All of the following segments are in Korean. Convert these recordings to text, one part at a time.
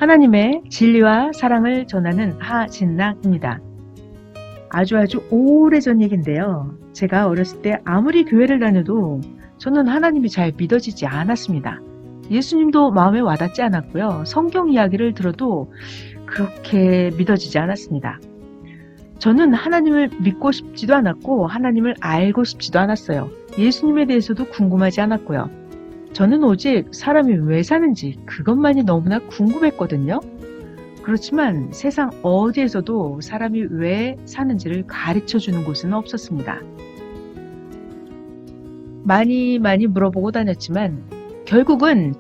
하나님의 진리와 사랑을 전하는 하진락입니다. 아주 오래전 얘기인데요. 제가 어렸을 때 아무리 교회를 다녀도 저는 하나님이 잘 믿어지지 않았습니다. 예수님도 마음에 와닿지 않았고요. 성경 이야기를 들어도 그렇게 믿어지지 않았습니다. 저는 하나님을 믿고 싶지도 않았고 하나님을 알고 싶지도 않았어요. 예수님에 대해서도 궁금하지 않았고요. 저는 오직 사람이 왜 사는지 그것만이 너무나 궁금했거든요. 그렇지만 세상 어디에서도 사람이 왜 사는지를 가르쳐주는 곳은 없었습니다. 많이 물어보고 다녔지만 결국은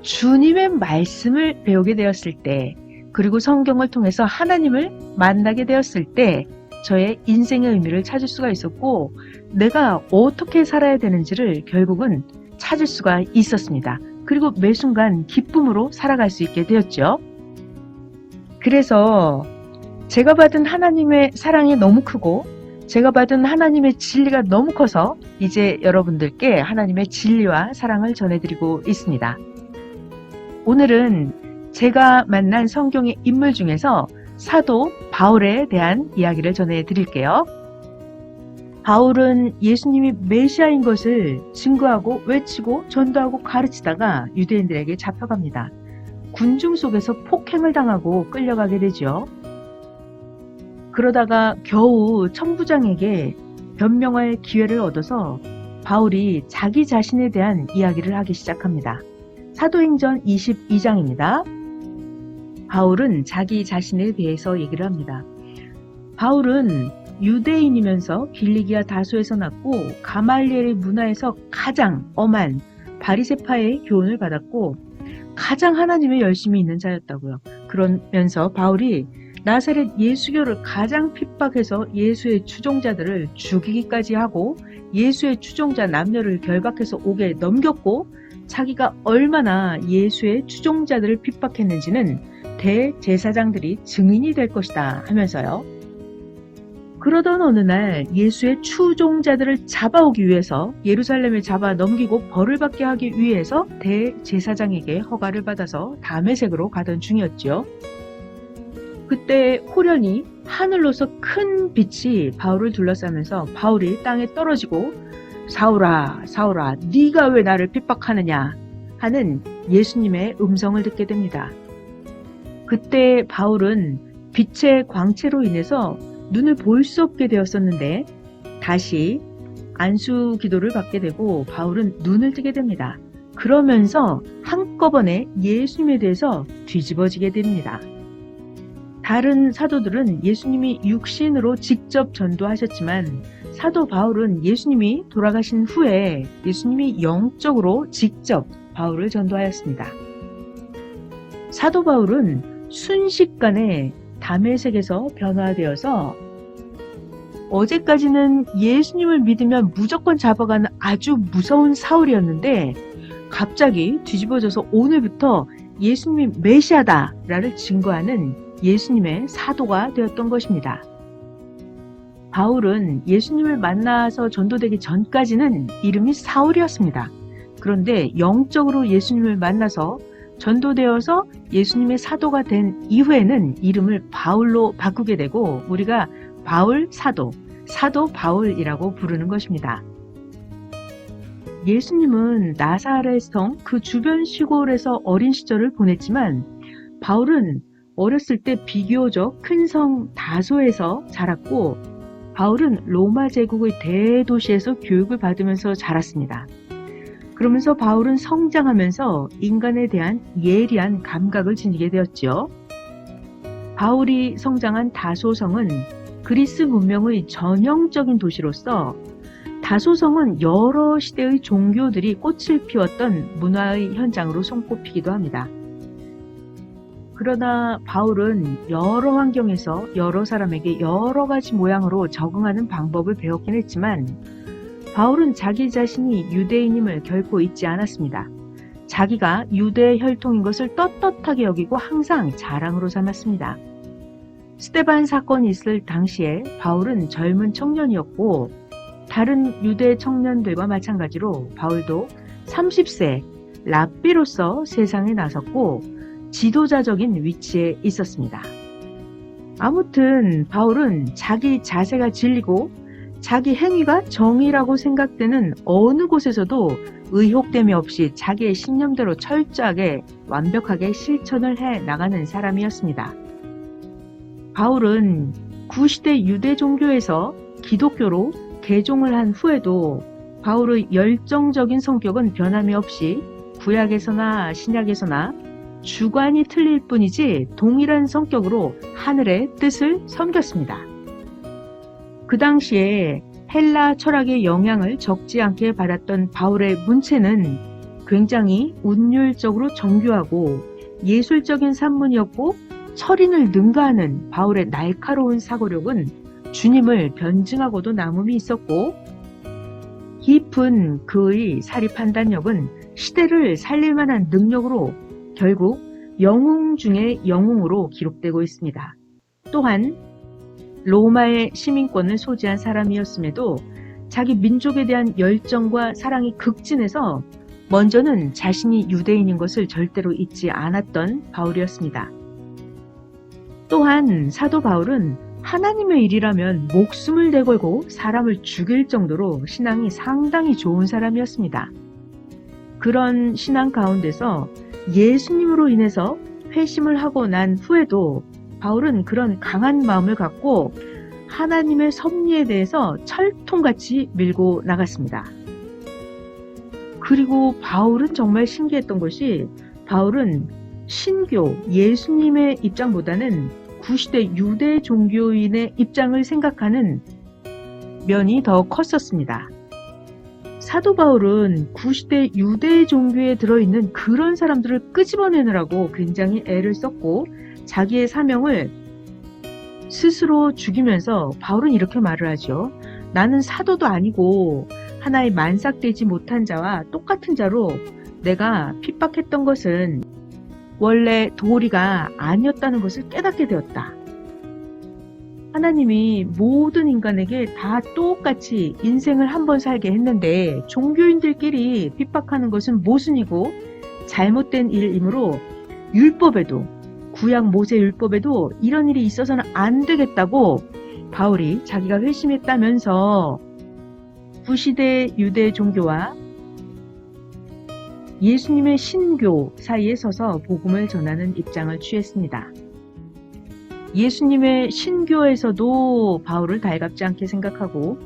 주님의 말씀을 배우게 되었을 때, 그리고 성경을 통해서 하나님을 만나게 되었을 때 저의 인생의 의미를 찾을 수가 있었고, 내가 어떻게 살아야 되는지를 결국은 찾을 수가 있었습니다. 그리고 매 순간 기쁨으로 살아갈 수 있게 되었죠. 그래서 제가 받은 하나님의 사랑이 너무 크고 제가 받은 하나님의 진리가 너무 커서 이제 여러분들께 하나님의 진리와 사랑을 전해드리고 있습니다. 오늘은 제가 만난 성경의 인물 중에서 사도 바울에 대한 이야기를 전해드릴게요. 바울은 예수님이 메시아인 것을 증거하고 외치고 전도하고 가르치다가 유대인들에게 잡혀갑니다. 군중 속에서 폭행을 당하고 끌려가게 되죠. 그러다가 겨우 천부장에게 변명할 기회를 얻어서 바울이 자기 자신에 대한 이야기를 하기 시작합니다. 사도행전 22장입니다. 바울은 자기 자신에 대해서 얘기를 합니다. 바울은 유대인이면서 길리기아 다소에서 났고 가말리엘의 문화에서 가장 엄한 바리새파의 교훈을 받았고 가장 하나님에 열심히 있는 자였다고요. 그러면서 바울이 나사렛 예수교를 가장 핍박해서 예수의 추종자들을 죽이기까지 하고 예수의 추종자 남녀를 결박해서 옥에 넘겼고 자기가 얼마나 예수의 추종자들을 핍박했는지는 대제사장들이 증인이 될 것이다 하면서요. 그러던 어느 날 예수의 추종자들을 잡아오기 위해서 예루살렘에 잡아 넘기고 벌을 받게 하기 위해서 대제사장에게 허가를 받아서 다메섹으로 가던 중이었죠. 그때 호련히 하늘로서 큰 빛이 바울을 둘러싸면서 바울이 땅에 떨어지고 사울아 사울아 네가 왜 나를 핍박하느냐 하는 예수님의 음성을 듣게 됩니다. 그때 바울은 빛의 광채로 인해서 눈을 볼 수 없게 되었었는데 다시 안수 기도를 받게 되고 바울은 눈을 뜨게 됩니다. 그러면서 한꺼번에 예수님에 대해서 뒤집어지게 됩니다. 다른 사도들은 예수님이 육신으로 직접 전도하셨지만 사도 바울은 예수님이 돌아가신 후에 예수님이 영적으로 직접 바울을 전도하였습니다. 사도 바울은 순식간에 다메섹에서 변화되어서 어제까지는 예수님을 믿으면 무조건 잡아가는 아주 무서운 사울이었는데 갑자기 뒤집어져서 오늘부터 예수님이 메시아다라를 증거하는 예수님의 사도가 되었던 것입니다. 바울은 예수님을 만나서 전도되기 전까지는 이름이 사울이었습니다. 그런데 영적으로 예수님을 만나서 전도되어서 예수님의 사도가 된 이후에는 이름을 바울로 바꾸게 되고 우리가 바울 사도, 사도 바울이라고 부르는 것입니다. 예수님은 나사렛 성 그 주변 시골에서 어린 시절을 보냈지만 바울은 어렸을 때 비교적 큰 성 다소에서 자랐고 바울은 로마 제국의 대도시에서 교육을 받으면서 자랐습니다. 그러면서 바울은 성장하면서 인간에 대한 예리한 감각을 지니게 되었죠. 바울이 성장한 다소성은 그리스 문명의 전형적인 도시로서 다소성은 여러 시대의 종교들이 꽃을 피웠던 문화의 현장으로 손꼽히기도 합니다. 그러나 바울은 여러 환경에서 여러 사람에게 여러 가지 모양으로 적응하는 방법을 배웠긴 했지만 바울은 자기 자신이 유대인임을 결코 잊지 않았습니다. 자기가 유대 혈통인 것을 떳떳하게 여기고 항상 자랑으로 삼았습니다. 스데반 사건이 있을 당시에 바울은 젊은 청년이었고 다른 유대 청년들과 마찬가지로 바울도 30세 랍비로서 세상에 나섰고 지도자적인 위치에 있었습니다. 아무튼 바울은 자기 자세가 진리고 자기 행위가 정의라고 생각되는 어느 곳에서도 의혹됨이 없이 자기의 신념대로 철저하게 완벽하게 실천을 해 나가는 사람이었습니다. 바울은 구시대 유대 종교에서 기독교로 개종을 한 후에도 바울의 열정적인 성격은 변함이 없이 구약에서나 신약에서나 주관이 틀릴 뿐이지 동일한 성격으로 하늘의 뜻을 섬겼습니다. 그 당시에 헬라 철학의 영향을 적지 않게 받았던 바울의 문체는 굉장히 운율적으로 정교하고 예술적인 산문이었고 철인을 능가하는 바울의 날카로운 사고력은 주님을 변증하고도 남음이 있었고 깊은 그의 사리 판단력은 시대를 살릴 만한 능력으로 결국 영웅 중의 영웅으로 기록되고 있습니다. 또한 로마의 시민권을 소지한 사람이었음에도 자기 민족에 대한 열정과 사랑이 극진해서 먼저는 자신이 유대인인 것을 절대로 잊지 않았던 바울이었습니다. 또한 사도 바울은 하나님의 일이라면 목숨을 내걸고 사람을 죽일 정도로 신앙이 상당히 좋은 사람이었습니다. 그런 신앙 가운데서 예수님으로 인해서 회심을 하고 난 후에도 바울은 그런 강한 마음을 갖고 하나님의 섭리에 대해서 철통같이 밀고 나갔습니다. 그리고 바울은 정말 신기했던 것이 바울은 신교, 예수님의 입장보다는 구시대 유대 종교인의 입장을 생각하는 면이 더 컸었습니다. 사도 바울은 구시대 유대 종교에 들어있는 그런 사람들을 끄집어내느라고 굉장히 애를 썼고 자기의 사명을 스스로 죽이면서 바울은 이렇게 말을 하죠. 나는 사도도 아니고 하나의 만삭되지 못한 자와 똑같은 자로 내가 핍박했던 것은 원래 도리가 아니었다는 것을 깨닫게 되었다. 하나님이 모든 인간에게 다 똑같이 인생을 한번 살게 했는데 종교인들끼리 핍박하는 것은 모순이고 잘못된 일이므로 율법에도 구약 모세 율법에도 이런 일이 있어서는 안 되겠다고 바울이 자기가 회심했다면서 구시대 유대 종교와 예수님의 신교 사이에 서서 복음을 전하는 입장을 취했습니다. 예수님의 신교에서도 바울을 달갑지 않게 생각하고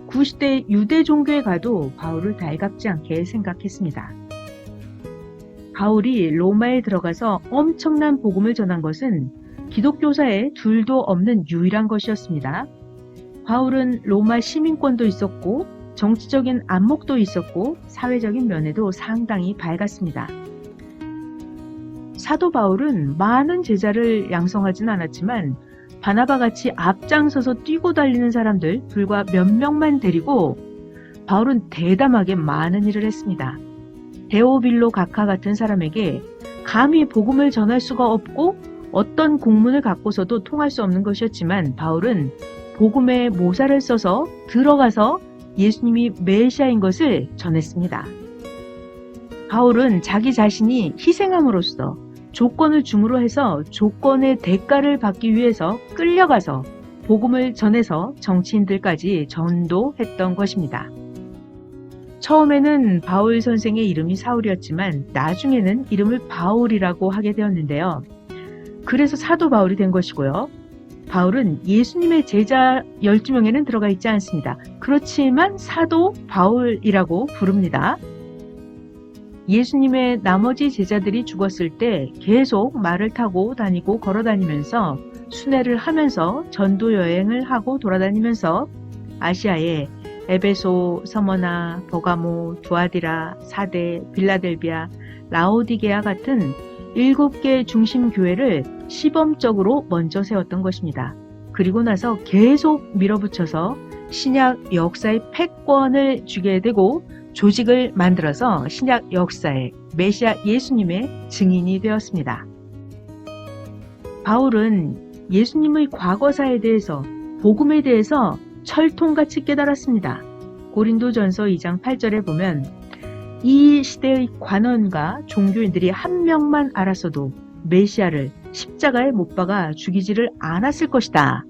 구시대 유대 종교에 가도 바울을 달갑지 않게 생각했습니다. 바울이 로마에 들어가서 엄청난 복음을 전한 것은 기독교사에 둘도 없는 유일한 것이었습니다. 바울은 로마 시민권도 있었고 정치적인 안목도 있었고 사회적인 면에도 상당히 밝았습니다. 사도 바울은 많은 제자를 양성하진 않았지만 바나바같이 앞장서서 뛰고 달리는 사람들 불과 몇 명만 데리고 바울은 대담하게 많은 일을 했습니다. 데오빌로 각하 같은 사람에게 감히 복음을 전할 수가 없고 어떤 공문을 갖고서도 통할 수 없는 것이었지만 바울은 복음의 모사를 써서 들어가서 예수님이 메시아인 것을 전했습니다. 바울은 자기 자신이 희생함으로써 조건을 줌으로 해서 조건의 대가를 받기 위해서 끌려가서 복음을 전해서 정치인들까지 전도했던 것입니다. 처음에는 바울 선생의 이름이 사울이었지만 나중에는 이름을 바울이라고 하게 되었는데요. 그래서 사도 바울이 된 것이고요. 바울은 예수님의 제자 12명에는 들어가 있지 않습니다. 그렇지만 사도 바울이라고 부릅니다. 예수님의 나머지 제자들이 죽었을 때 계속 말을 타고 다니고 걸어 다니면서 순회를 하면서 전도 여행을 하고 돌아다니면서 아시아에 에베소, 서머나, 버가모, 두아디라, 사데, 빌라델비아, 라오디게아 같은 7개 중심 교회를 시범적으로 먼저 세웠던 것입니다. 그리고 나서 계속 밀어붙여서 신약 역사의 패권을 주게 되고 조직을 만들어서 신약 역사의 메시아 예수님의 증인이 되었습니다. 바울은 예수님의 과거사에 대해서 복음에 대해서 철통같이 깨달았습니다. 고린도전서 2장 8절에 보면 이 시대의 관원과 종교인들이 한 명만 알았어도 메시아를 십자가에 못 박아 죽이지를 않았을 것이다.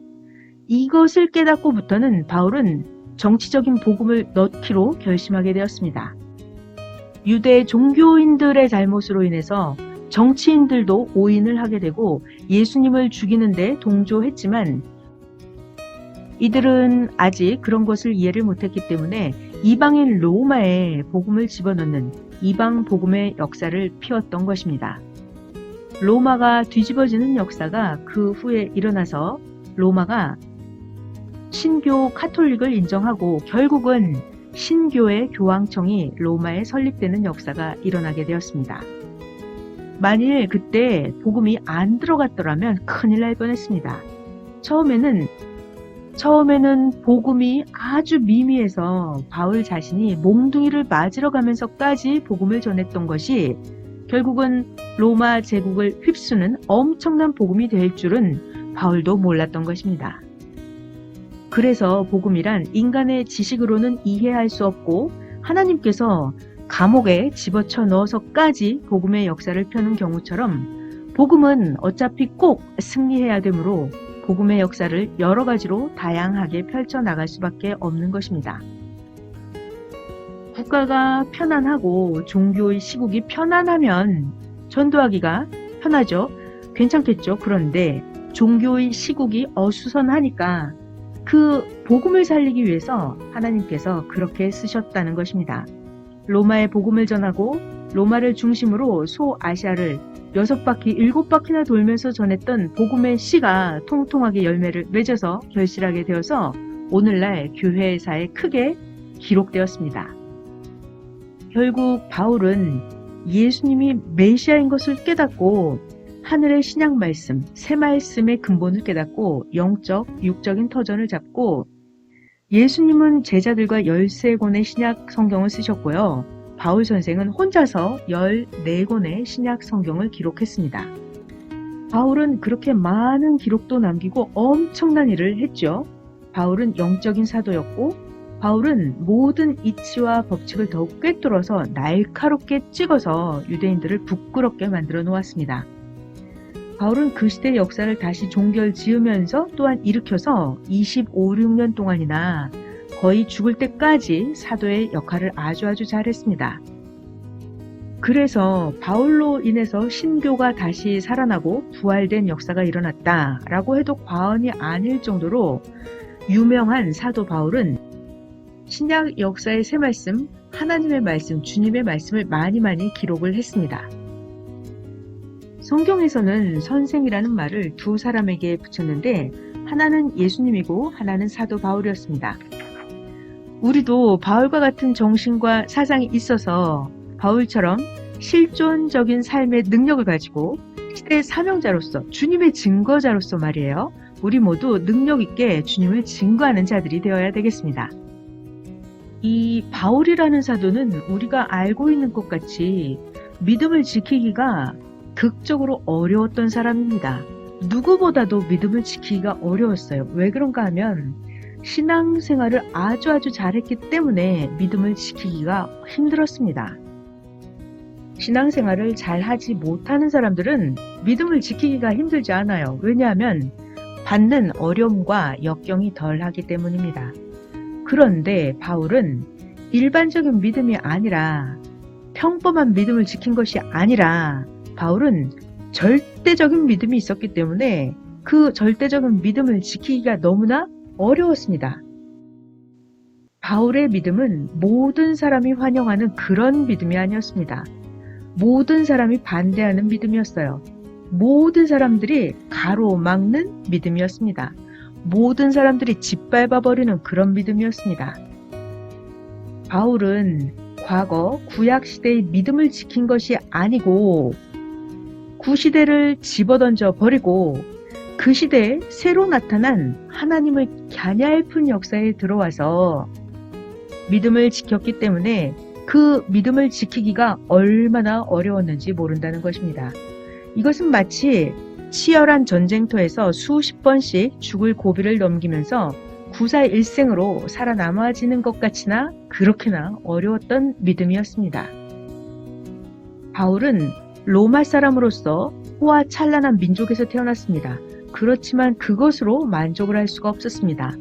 이것을 깨닫고부터는 바울은 정치적인 복음을 넣기로 결심하게 되었습니다. 유대 종교인들의 잘못으로 인해서 정치인들도 오인을 하게 되고 예수님을 죽이는 데 동조했지만 이들은 아직 그런 것을 이해를 못했기 때문에 이방인 로마에 복음을 집어넣는 이방 복음의 역사를 피웠던 것입니다. 로마가 뒤집어지는 역사가 그 후에 일어나서 로마가 신교 카톨릭을 인정하고 결국은 신교의 교황청이 로마에 설립되는 역사가 일어나게 되었습니다. 만일 그때 복음이 안 들어갔더라면 큰일 날 뻔했습니다. 처음에는 복음이 아주 미미해서 바울 자신이 몽둥이를 맞으러 가면서까지 복음을 전했던 것이 결국은 로마 제국을 휩쓰는 엄청난 복음이 될 줄은 바울도 몰랐던 것입니다. 그래서 복음이란 인간의 지식으로는 이해할 수 없고 하나님께서 감옥에 집어쳐 넣어서까지 복음의 역사를 펴는 경우처럼 복음은 어차피 꼭 승리해야 되므로 복음의 역사를 여러 가지로 다양하게 펼쳐나갈 수밖에 없는 것입니다. 국가가 편안하고 종교의 시국이 편안하면 전도하기가 편하죠. 괜찮겠죠. 그런데 종교의 시국이 어수선하니까 그 복음을 살리기 위해서 하나님께서 그렇게 쓰셨다는 것입니다. 로마에 복음을 전하고 로마를 중심으로 소아시아를 6바퀴, 7바퀴나 돌면서 전했던 복음의 씨가 통통하게 열매를 맺어서 결실하게 되어서 오늘날 교회사에 크게 기록되었습니다. 결국 바울은 예수님이 메시아인 것을 깨닫고 하늘의 신약 말씀, 새 말씀의 근본을 깨닫고 영적, 육적인 터전을 잡고 예수님은 제자들과 13권의 신약 성경을 쓰셨고요. 바울 선생은 혼자서 14권의 신약 성경을 기록했습니다. 바울은 그렇게 많은 기록도 남기고 엄청난 일을 했죠. 바울은 영적인 사도였고 바울은 모든 이치와 법칙을 더욱 꿰뚫어서 날카롭게 찍어서 유대인들을 부끄럽게 만들어 놓았습니다. 바울은 그 시대의 역사를 다시 종결 지으면서 또한 일으켜서 25, 6년 동안이나 거의 죽을 때까지 사도의 역할을 아주 잘했습니다. 그래서 바울로 인해서 신교가 다시 살아나고 부활된 역사가 일어났다라고 해도 과언이 아닐 정도로 유명한 사도 바울은 신약 역사의 새 말씀, 하나님의 말씀, 주님의 말씀을 많이 기록을 했습니다. 성경에서는 선생이라는 말을 두 사람에게 붙였는데 하나는 예수님이고 하나는 사도 바울이었습니다. 우리도 바울과 같은 정신과 사상이 있어서 바울처럼 실존적인 삶의 능력을 가지고 시대의 사명자로서 주님의 증거자로서 말이에요. 우리 모두 능력 있게 주님을 증거하는 자들이 되어야 되겠습니다. 이 바울이라는 사도는 우리가 알고 있는 것 같이 믿음을 지키기가 극적으로 어려웠던 사람입니다. 누구보다도 믿음을 지키기가 어려웠어요. 왜 그런가 하면 신앙생활을 아주 잘했기 때문에 믿음을 지키기가 힘들었습니다. 신앙생활을 잘 하지 못하는 사람들은 믿음을 지키기가 힘들지 않아요. 왜냐하면 받는 어려움과 역경이 덜하기 때문입니다. 그런데 바울은 일반적인 믿음이 아니라 평범한 믿음을 지킨 것이 아니라 바울은 절대적인 믿음이 있었기 때문에 그 절대적인 믿음을 지키기가 너무나 어려웠습니다. 바울의 믿음은 모든 사람이 환영하는 그런 믿음이 아니었습니다. 모든 사람이 반대하는 믿음이었어요. 모든 사람들이 가로막는 믿음이었습니다. 모든 사람들이 짓밟아버리는 그런 믿음이었습니다. 바울은 과거 구약시대의 믿음을 지킨 것이 아니고 구시대를 집어던져 버리고 그 시대에 새로 나타난 하나님의 갸냘픈 역사에 들어와서 믿음을 지켰기 때문에 그 믿음을 지키기가 얼마나 어려웠는지 모른다는 것입니다. 이것은 마치 치열한 전쟁터에서 수십 번씩 죽을 고비를 넘기면서 구사일생으로 살아남아지는 것 같이나 그렇게나 어려웠던 믿음이었습니다. 바울은 로마 사람으로서 호화찬란한 민족에서 태어났습니다. 그렇지만 그것으로 만족을 할 수가 없었습니다.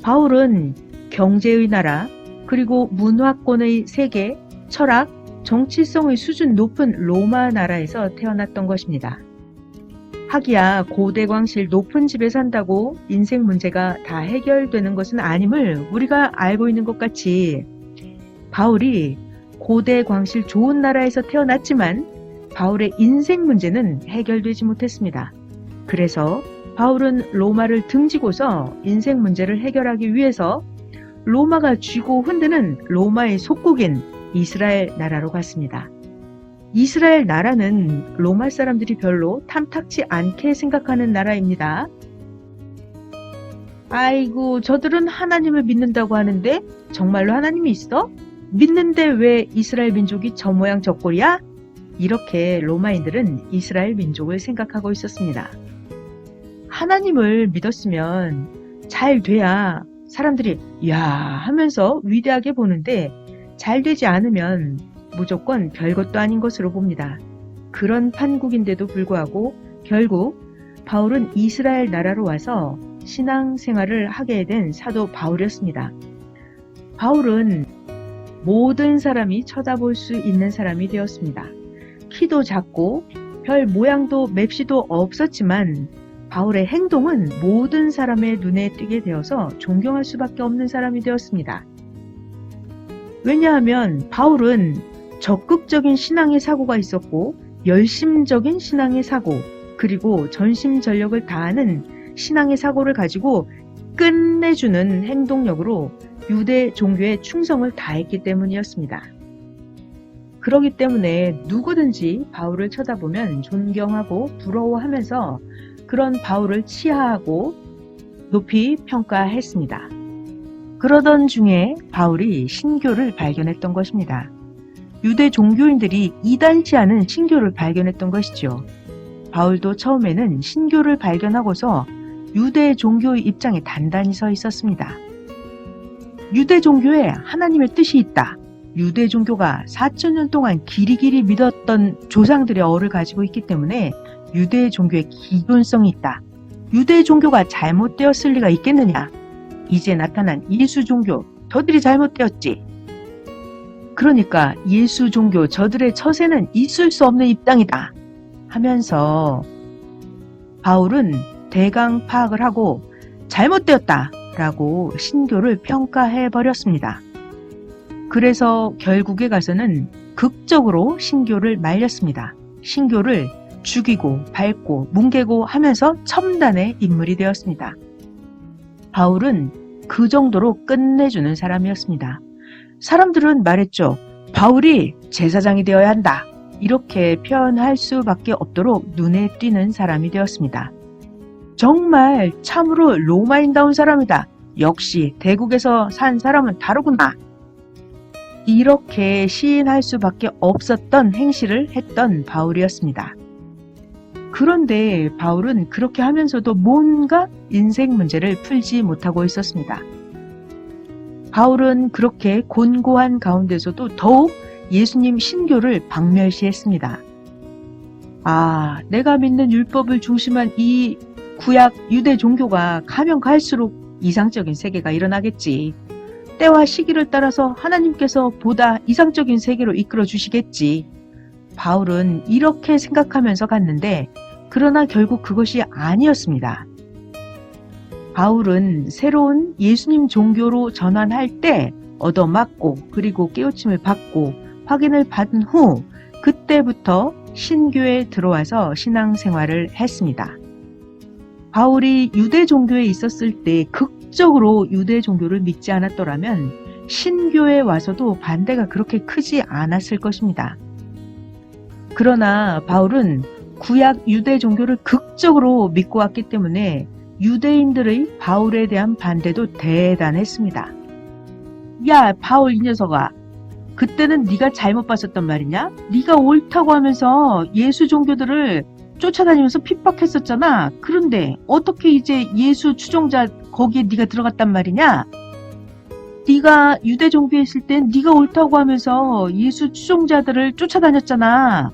바울은 경제의 나라, 그리고 문화권의 세계, 철학, 정치성의 수준 높은 로마 나라에서 태어났던 것입니다. 하기야 고대광실 높은 집에 산다고 인생 문제가 다 해결되는 것은 아님을 우리가 알고 있는 것 같이 바울이 고대광실 좋은 나라에서 태어났지만 바울의 인생 문제는 해결되지 못했습니다. 그래서 바울은 로마를 등지고서 인생 문제를 해결하기 위해서 로마가 쥐고 흔드는 로마의 속국인 이스라엘 나라로 갔습니다. 이스라엘 나라는 로마 사람들이 별로 탐탁지 않게 생각하는 나라입니다. 아이고, 저들은 하나님을 믿는다고 하는데 정말로 하나님이 있어? 믿는데 왜 이스라엘 민족이 저 모양 저 꼴이야? 이렇게 로마인들은 이스라엘 민족을 생각하고 있었습니다. 하나님을 믿었으면 잘 돼야 사람들이 야 하면서 위대하게 보는데 잘 되지 않으면 무조건 별것도 아닌 것으로 봅니다. 그런 판국인데도 불구하고 결국 바울은 이스라엘 나라로 와서 신앙생활을 하게 된 사도 바울이었습니다. 바울은 모든 사람이 쳐다볼 수 있는 사람이 되었습니다. 키도 작고 별 모양도 맵시도 없었지만 바울의 행동은 모든 사람의 눈에 띄게 되어서 존경할 수밖에 없는 사람이 되었습니다. 왜냐하면 바울은 적극적인 신앙의 사고가 있었고 열심적인 신앙의 사고 그리고 전심전력을 다하는 신앙의 사고를 가지고 끝내주는 행동력으로 유대 종교에 충성을 다했기 때문이었습니다. 그렇기 때문에 누구든지 바울을 쳐다보면 존경하고 부러워하면서 그런 바울을 치하하고 높이 평가했습니다. 그러던 중에 바울이 신교를 발견했던 것입니다. 유대 종교인들이 이단시하는 신교를 발견했던 것이죠. 바울도 처음에는 신교를 발견하고서 유대 종교의 입장에 단단히 서 있었습니다. 유대 종교에 하나님의 뜻이 있다. 유대 종교가 4,000년 동안 길이길이 믿었던 조상들의 어를 가지고 있기 때문에 유대 종교의 기존성이 있다. 유대 종교가 잘못되었을 리가 있겠느냐? 이제 나타난 예수 종교, 저들이 잘못되었지. 그러니까 예수 종교, 저들의 처세는 있을 수 없는 입장이다. 하면서 바울은 대강 파악을 하고 잘못되었다 라고 신교를 평가해 버렸습니다. 그래서 결국에 가서는 극적으로 신교를 말렸습니다. 신교를 죽이고 밟고 뭉개고 하면서 첨단의 인물이 되었습니다. 바울은 그 정도로 끝내주는 사람이었습니다. 사람들은 말했죠. 바울이 제사장이 되어야 한다. 이렇게 표현할 수밖에 없도록 눈에 띄는 사람이 되었습니다. 정말 참으로 로마인다운 사람이다. 역시 대국에서 산 사람은 다르구나. 이렇게 시인할 수밖에 없었던 행실을 했던 바울이었습니다. 그런데 바울은 그렇게 하면서도 뭔가 인생 문제를 풀지 못하고 있었습니다. 바울은 그렇게 곤고한 가운데서도 더욱 예수님 신교를 박멸시했습니다. 아, 내가 믿는 율법을 중심한 이 구약 유대 종교가 가면 갈수록 이상적인 세계가 일어나겠지. 때와 시기를 따라서 하나님께서 보다 이상적인 세계로 이끌어 주시겠지. 바울은 이렇게 생각하면서 갔는데 그러나 결국 그것이 아니었습니다. 바울은 새로운 예수님 종교로 전환할 때 얻어맞고 그리고 깨우침을 받고 확인을 받은 후 그때부터 신교에 들어와서 신앙생활을 했습니다. 바울이 유대 종교에 있었을 때 극적으로 유대 종교를 믿지 않았더라면 신교에 와서도 반대가 그렇게 크지 않았을 것입니다. 그러나 바울은 구약 유대 종교를 극적으로 믿고 왔기 때문에 유대인들의 바울에 대한 반대도 대단했습니다. 야, 바울 이 녀석아. 그때는 네가 잘못 봤었단 말이냐? 네가 옳다고 하면서 예수 종교들을 쫓아다니면서 핍박했었잖아. 그런데 어떻게 이제 예수 추종자 거기에 네가 들어갔단 말이냐? 네가 유대 종교에 있을 땐 네가 옳다고 하면서 예수 추종자들을 쫓아다녔잖아.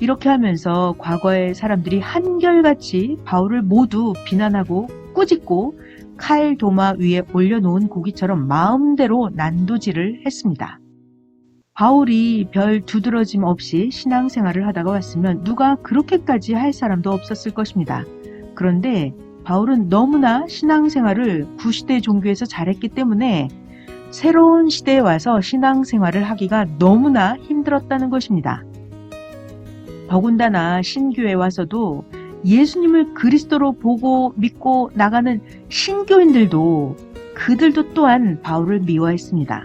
이렇게 하면서 과거의 사람들이 한결같이 바울을 모두 비난하고 꾸짖고 칼 도마 위에 올려놓은 고기처럼 마음대로 난도질을 했습니다. 바울이 별 두드러짐 없이 신앙생활을 하다가 왔으면 누가 그렇게까지 할 사람도 없었을 것입니다. 그런데 바울은 너무나 신앙생활을 구시대 종교에서 잘했기 때문에 새로운 시대에 와서 신앙생활을 하기가 너무나 힘들었다는 것입니다. 더군다나 신교에 와서도 예수님을 그리스도로 보고 믿고 나가는 신교인들도 그들도 또한 바울을 미워했습니다.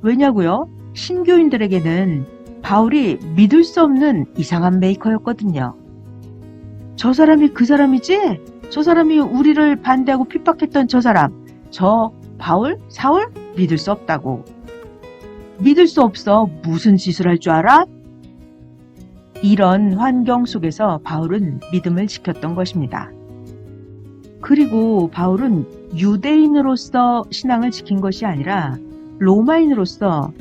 왜냐고요? 신교인들에게는 바울이 믿을 수 없는 이상한 메이커였거든요. 저 사람이 그 사람이지? 저 사람이 우리를 반대하고 핍박했던 저 사람, 저 바울? 사울? 믿을 수 없다고. 믿을 수 없어. 무슨 짓을 할 줄 알아? 이런 환경 속에서 바울은 믿음을 지켰던 것입니다. 그리고 바울은 유대인으로서 신앙을 지킨 것이 아니라 로마인으로서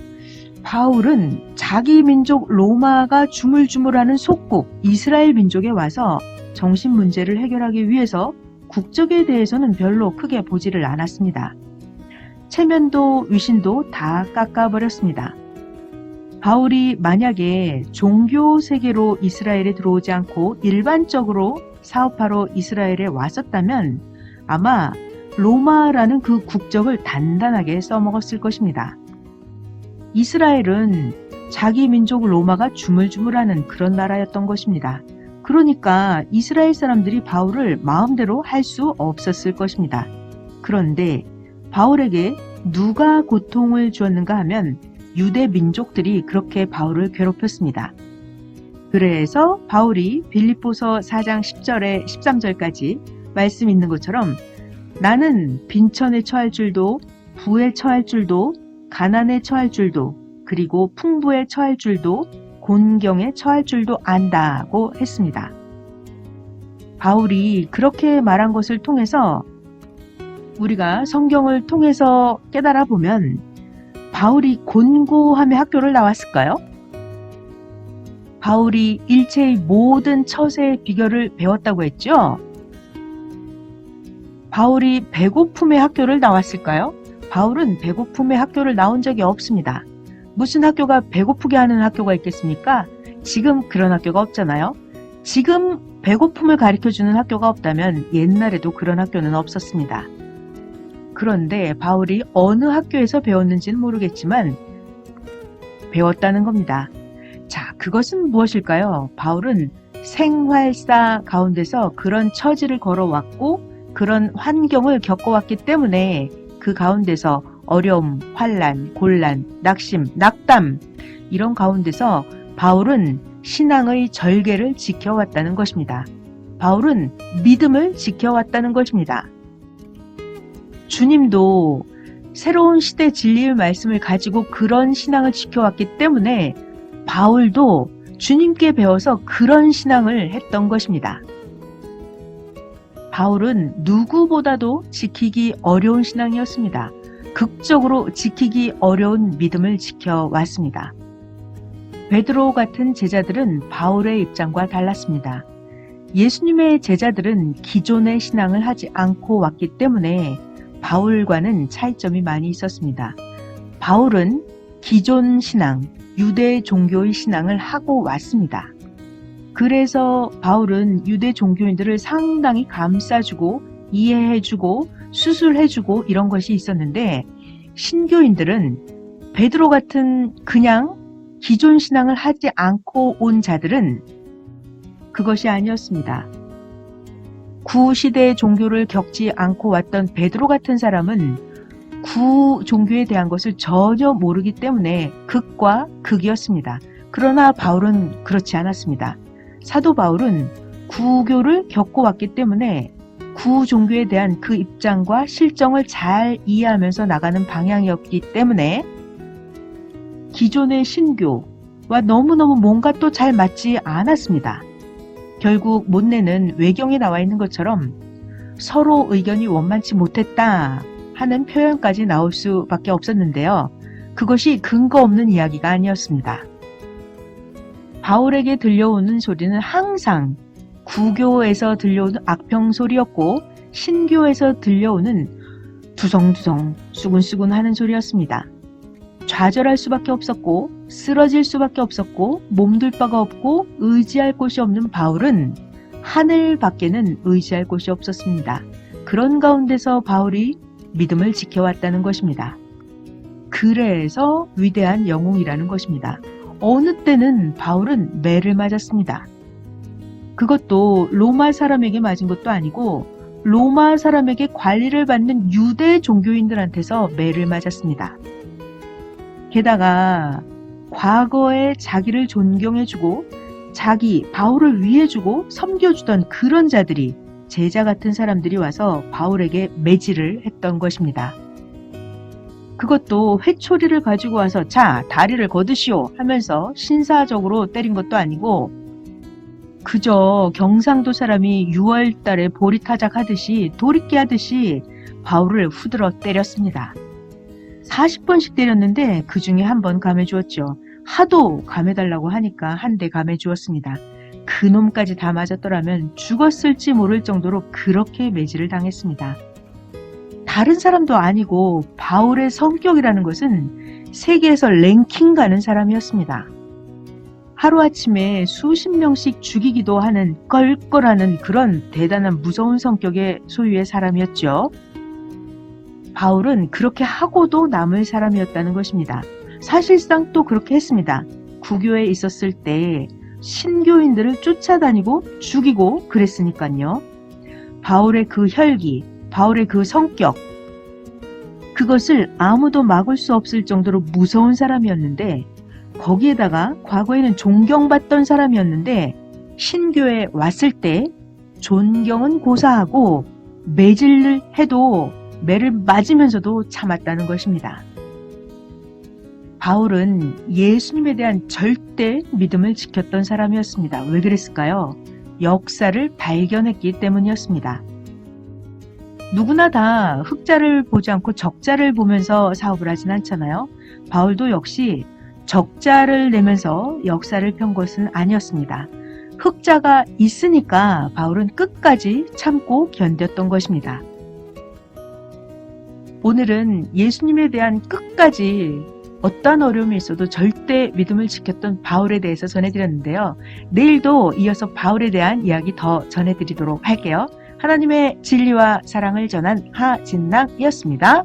바울은 자기 민족 로마가 주물주물하는 속국 이스라엘 민족에 와서 정신 문제를 해결하기 위해서 국적에 대해서는 별로 크게 보지를 않았습니다. 체면도 위신도 다 깎아버렸습니다. 바울이 만약에 종교 세계로 이스라엘에 들어오지 않고 일반적으로 사업하러 이스라엘에 왔었다면 아마 로마라는 그 국적을 단단하게 써먹었을 것입니다. 이스라엘은 자기 민족 로마가 주물주물하는 그런 나라였던 것입니다. 그러니까 이스라엘 사람들이 바울을 마음대로 할 수 없었을 것입니다. 그런데 바울에게 누가 고통을 주었는가 하면 유대 민족들이 그렇게 바울을 괴롭혔습니다. 그래서 바울이 빌립보서 4장 10절에 13절까지 말씀 있는 것처럼 나는 빈천에 처할 줄도 부에 처할 줄도 가난에 처할 줄도 그리고 풍부에 처할 줄도 곤경에 처할 줄도 안다고 했습니다. 바울이 그렇게 말한 것을 통해서 우리가 성경을 통해서 깨달아 보면 바울이 곤고함의 학교를 나왔을까요? 바울이 일체의 모든 처세의 비결을 배웠다고 했죠? 바울이 배고픔의 학교를 나왔을까요? 바울은 배고픔의 학교를 나온 적이 없습니다. 무슨 학교가 배고프게 하는 학교가 있겠습니까? 지금 그런 학교가 없잖아요. 지금 배고픔을 가르쳐주는 학교가 없다면 옛날에도 그런 학교는 없었습니다. 그런데 바울이 어느 학교에서 배웠는지는 모르겠지만 배웠다는 겁니다. 자, 그것은 무엇일까요? 바울은 생활사 가운데서 그런 처지를 걸어왔고 그런 환경을 겪어왔기 때문에 그 가운데서 어려움, 환난, 곤란, 낙심, 낙담 이런 가운데서 바울은 신앙의 절개를 지켜왔다는 것입니다. 바울은 믿음을 지켜왔다는 것입니다. 주님도 새로운 시대 진리의 말씀을 가지고 그런 신앙을 지켜왔기 때문에 바울도 주님께 배워서 그런 신앙을 했던 것입니다. 바울은 누구보다도 지키기 어려운 신앙이었습니다. 극적으로 지키기 어려운 믿음을 지켜왔습니다. 베드로 같은 제자들은 바울의 입장과 달랐습니다. 예수님의 제자들은 기존의 신앙을 하지 않고 왔기 때문에 바울과는 차이점이 많이 있었습니다. 바울은 기존 신앙, 유대 종교의 신앙을 하고 왔습니다. 그래서 바울은 유대 종교인들을 상당히 감싸주고 이해해주고 수술해주고 이런 것이 있었는데 신교인들은 베드로 같은 그냥 기존 신앙을 하지 않고 온 자들은 그것이 아니었습니다. 구시대의 종교를 겪지 않고 왔던 베드로 같은 사람은 구 종교에 대한 것을 전혀 모르기 때문에 극과 극이었습니다. 그러나 바울은 그렇지 않았습니다. 사도 바울은 구교를 겪고 왔기 때문에 구 종교에 대한 그 입장과 실정을 잘 이해하면서 나가는 방향이었기 때문에 기존의 신교와 너무너무 뭔가 또 잘 맞지 않았습니다. 결국 못내는 외경에 나와 있는 것처럼 서로 의견이 원만치 못했다 하는 표현까지 나올 수밖에 없었는데요. 그것이 근거 없는 이야기가 아니었습니다. 바울에게 들려오는 소리는 항상 구교에서 들려오는 악평 소리였고 신교에서 들려오는 두성두성 수군수군 하는 소리였습니다. 좌절할 수밖에 없었고 쓰러질 수밖에 없었고 몸둘 바가 없고 의지할 곳이 없는 바울은 하늘 밖에는 의지할 곳이 없었습니다. 그런 가운데서 바울이 믿음을 지켜왔다는 것입니다. 그래서 위대한 영웅이라는 것입니다. 어느 때는 바울은 매를 맞았습니다. 그것도 로마 사람에게 맞은 것도 아니고 로마 사람에게 관리를 받는 유대 종교인들한테서 매를 맞았습니다. 게다가 과거에 자기를 존경해주고 바울을 위해주고 섬겨주던 그런 자들이 제자 같은 사람들이 와서 바울에게 매질을 했던 것입니다. 그것도 회초리를 가지고 와서 자 다리를 거두시오 하면서 신사적으로 때린 것도 아니고 그저 경상도 사람이 6월 달에 보리타작 하듯이 도리끼 하듯이 바울을 후들어 때렸습니다. 40번씩 때렸는데 그 중에 한 번 감해주었죠. 하도 감해달라고 하니까 한 대 감해주었습니다. 그놈까지 다 맞았더라면 죽었을지 모를 정도로 그렇게 매질을 당했습니다. 다른 사람도 아니고 바울의 성격이라는 것은 세계에서 랭킹 가는 사람이었습니다. 하루아침에 수십 명씩 죽이기도 하는 껄껄하는 그런 대단한 무서운 성격의 소유의 사람이었죠. 바울은 그렇게 하고도 남을 사람이었다는 것입니다. 사실상 또 그렇게 했습니다. 구교에 있었을 때 신교인들을 쫓아다니고 죽이고 그랬으니까요. 바울의 그 혈기, 바울의 그 성격, 그것을 아무도 막을 수 없을 정도로 무서운 사람이었는데 거기에다가 과거에는 존경받던 사람이었는데 신교에 왔을 때 존경은 고사하고 매질을 해도 매를 맞으면서도 참았다는 것입니다. 바울은 예수님에 대한 절대 믿음을 지켰던 사람이었습니다. 왜 그랬을까요? 역사를 발견했기 때문이었습니다. 누구나 다 흑자를 보지 않고 적자를 보면서 사업을 하진 않잖아요. 바울도 역시 적자를 내면서 역사를 편 것은 아니었습니다. 흑자가 있으니까 바울은 끝까지 참고 견뎠던 것입니다. 오늘은 예수님에 대한 끝까지 어떠한 어려움이 있어도 절대 믿음을 지켰던 바울에 대해서 전해드렸는데요. 내일도 이어서 바울에 대한 이야기 더 전해드리도록 할게요. 하나님의 진리와 사랑을 전한 하진락이었습니다.